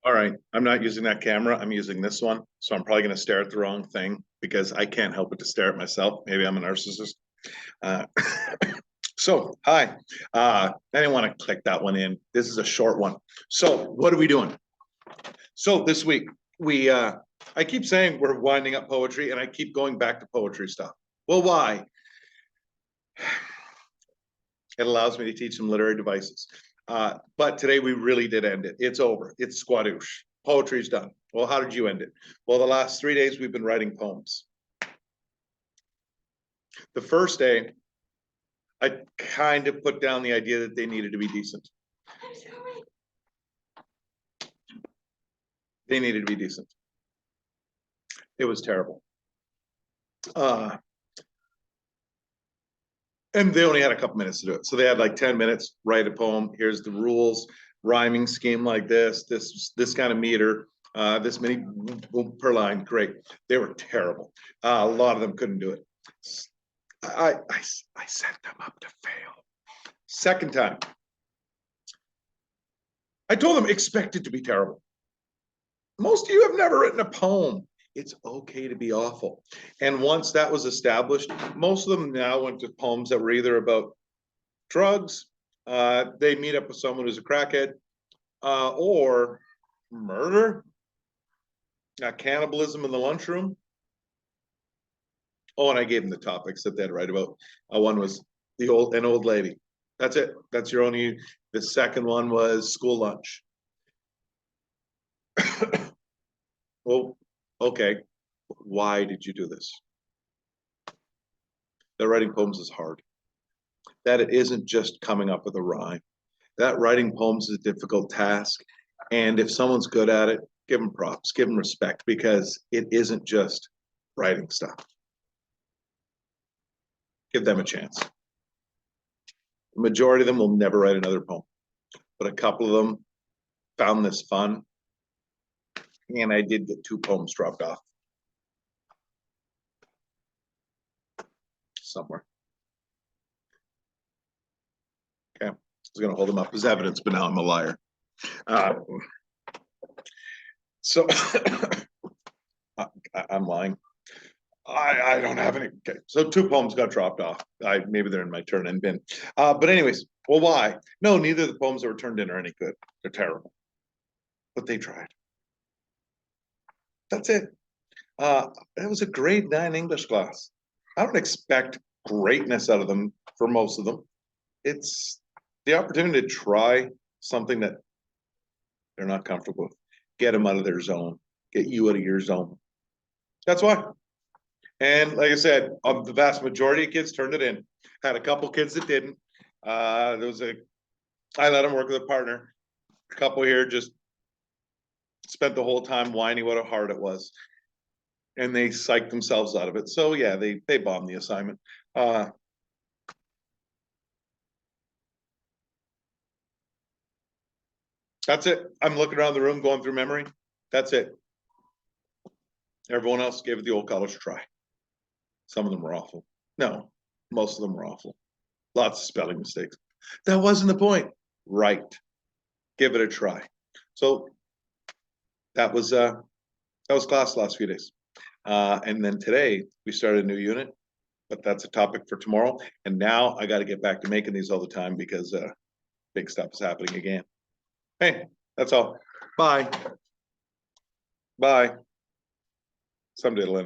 All right, I'm not using that camera. I'm using this one. So I'm probably going to stare at the wrong thing because I can't help but to stare at myself. Maybe I'm a narcissist. Uh, so, hi. I didn't want to click that one in. This is a short one. So, what are we doing? So, this week, I keep saying we're winding up poetry and I keep going back to poetry stuff. Well, why? It allows me to teach some literary devices. But today we really did end it. It's over. It's squadoosh. Poetry's done. Well, how did you end it? Well, the last 3 days we've been writing poems. The first day, I kind of put down the idea that they needed to be decent. They needed to be decent. It was terrible. And they only had a couple minutes to do it. So they had like 10 minutes, write a poem. Here's the rules, rhyming scheme like this kind of meter, this many per line. Great. They were terrible. A lot of them couldn't do it. I set them up to fail. Second time, I told them expect it to be terrible. Most of you have never written a poem. It's okay to be awful. And once that was established, most of them now went to poems that were either about drugs, they meet up with someone who's a crackhead, or murder, cannibalism in the lunchroom. Oh, and I gave them the topics that they'd write about. One was an old lady. That's it. That's your only. The second one was school lunch. Well, okay. Why did you do this? That writing poems is hard. That it isn't just coming up with a rhyme. That writing poems is a difficult task. And if someone's good at it, give them props, give them respect, because it isn't just writing stuff. Give them a chance. The majority of them will never write another poem, but a couple of them found this fun. And I did get 2 poems dropped off somewhere. Okay. I was going to hold them up as evidence, but now I'm a liar. So I'm lying. I don't have any. Okay, so 2 poems got dropped off. Maybe they're in my turn in bin. But anyways, well, why? No, neither of the poems that were turned in are any good. They're terrible. But they tried. That's it. It was a grade 9 English class. I don't expect greatness out of them for most of them. It's the opportunity to try something that they're not comfortable with. Get them out of their zone. Get you out of your zone. That's why. And like I said, the vast majority of kids turned it in. Had a couple kids that didn't. I let them work with a partner. A couple here just spent the whole time whining what a hard it was. And they psyched themselves out of it. So yeah, they bombed the assignment. That's it. I'm looking around the room, going through memory. That's it. Everyone else gave it the old college try. Some of them were awful. No, most of them were awful. Lots of spelling mistakes. That wasn't the point. Right. Give it a try. So that was class the last few days. And then today we started a new unit, but that's a topic for tomorrow. And now I got to get back to making these all the time because big stuff is happening again. Hey, that's all. Bye. Bye. Someday it'll end.